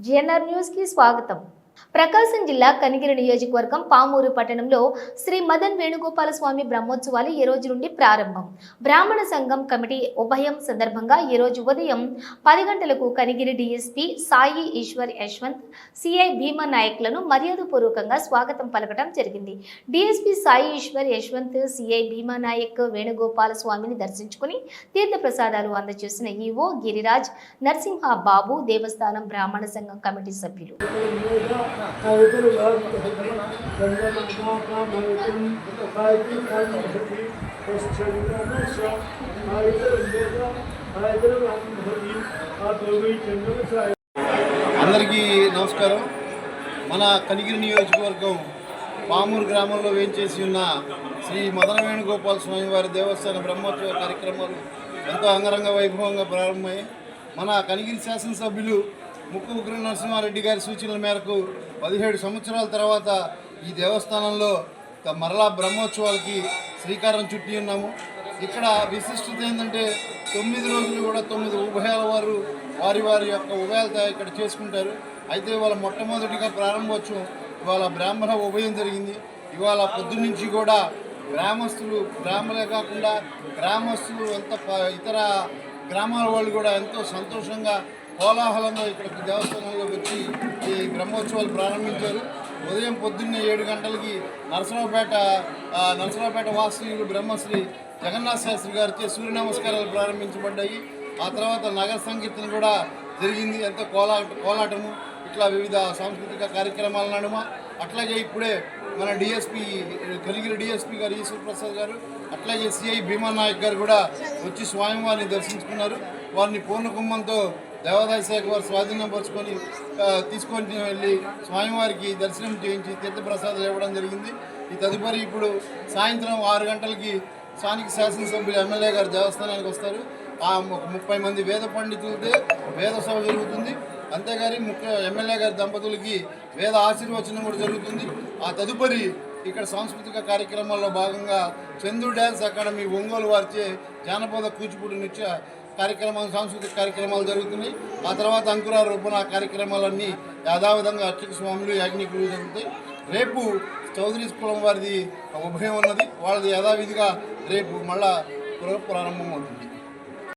GNR news కి స్వాగతం. ప్రకాశం జిల్లా కనిగిరి నియోజకవర్గం పామూరు పట్టణంలో శ్రీ మదన్ వేణుగోపాల స్వామి బ్రహ్మోత్సవాలు ఈ రోజు నుండి ప్రారంభం. బ్రాహ్మణ సంఘం కమిటీ ఉభయం సందర్భంగా ఈ రోజు ఉదయం 10 గంటలకు కనిగిరి డీఎస్పీ సాయి ఈశ్వర్ యశ్వంత్, సిఐ భీమా నాయక్లను మర్యాదపూర్వకంగా స్వాగతం పలకడం జరిగింది. డీఎస్పీ సాయి ఈశ్వర్ యశ్వంత్, సిఐ భీమా నాయక్ వేణుగోపాల స్వామిని దర్శించుకుని తీర్థ ప్రసాదాలు అందజేసిన ఈవో గిరిరాజ్, నరసింహ బాబు, దేవస్థానం బ్రాహ్మణ సంఘం కమిటీ సభ్యులు. అందరికీ నమస్కారం. మన కనిగిరి నియోజకవర్గం పామూరు గ్రామంలో వేంచేసి ఉన్న శ్రీ మదన వేణుగోపాల స్వామి వారి దేవస్థాన బ్రహ్మోత్సవ కార్యక్రమాలు ఎంతో అంగరంగ వైభవంగా ప్రారంభమయ్యాయి. మన కనిగిరి శాసనసభ్యులు ముక్కు ఉగ్ర నరసింహారెడ్డి గారి సూచనల మేరకు 17 సంవత్సరాల తర్వాత ఈ దేవస్థానంలో మరలా బ్రహ్మోత్సవాలకి శ్రీకారం చుట్టి ఉన్నాము. ఇక్కడ విశిష్టత ఏంటంటే 9 రోజులు కూడా 9 ఉభయాల వారు వారి యొక్క ఉభయాలతో ఇక్కడ చేసుకుంటారు. అయితే ఇవాళ మొట్టమొదటిగా ప్రారంభోత్సవం ఇవాళ బ్రాహ్మణ ఉభయం జరిగింది. ఇవాళ పొద్దున్నుంచి కూడా బ్రాహ్మలే కాకుండా గ్రామస్తులు ఇతర గ్రామాల వాళ్ళు కూడా ఎంతో సంతోషంగా కోలాహలంగా ఇక్కడ దేవస్థానంలో వచ్చి ఈ బ్రహ్మోత్సవాలు ప్రారంభించారు. ఉదయం పొద్దున్నే 7 గంటలకి నరసరావుపేట వాస్తవ్యులు బ్రహ్మశ్రీ జగన్నాథ శాస్త్రి గారిచే సూర్య నమస్కారాలు ప్రారంభించబడ్డాయి. ఆ తర్వాత నగర సంకీర్తన కూడా జరిగింది. ఎంతో కోలాటము ఇట్లా వివిధ సాంస్కృతిక కార్యక్రమాల నడుమ. అట్లాగే ఇప్పుడే మన కనిగిరి డిఎస్పీ గారు ఈశ్వర్ ప్రసాద్ గారు, అట్లాగే సిఐ భీమా నాయక్ గారు కూడా వచ్చి స్వామివారిని దర్శించుకున్నారు. వారిని పూర్ణ కుంభంతో దేవాదాయ శాఖ వారు స్వాధీనపరుచుకొని తీసుకొని వెళ్ళి స్వామివారికి దర్శనం చేయించి తీర్థప్రసాదాలు ఇవ్వడం జరిగింది. ఈ తదుపరి ఇప్పుడు సాయంత్రం 6 గంటలకి స్థానిక శాసనసభ్యులు ఎమ్మెల్యే గారు దేవస్థానానికి వస్తారు. ఆ 30 మంది వేద పండితులతో వేద సభ జరుగుతుంది. అంతేగాని ఎమ్మెల్యే గారి దంపతులకి వేద ఆశీర్వచనం కూడా జరుగుతుంది. ఆ తదుపరి ఇక్కడ సాంస్కృతిక కార్యక్రమాల్లో భాగంగా చందు డ్యాన్స్ అకాడమీ ఒంగోలు వారిచే జానపద కూచిపూడి నృత్య సాంస్కృతిక కార్యక్రమాలు జరుగుతున్నాయి. ఆ తర్వాత అంకురారోపణ కార్యక్రమాలన్నీ యథావిధంగా అర్చక స్వాములు, యాజ్ఞికులు జరుగుతాయి. రేపు చౌదరి కులం వారిది ఉభయం ఉన్నది. వాళ్ళది యథావిధిగా రేపు మళ్ళా ప్రారంభం అవుతుంది.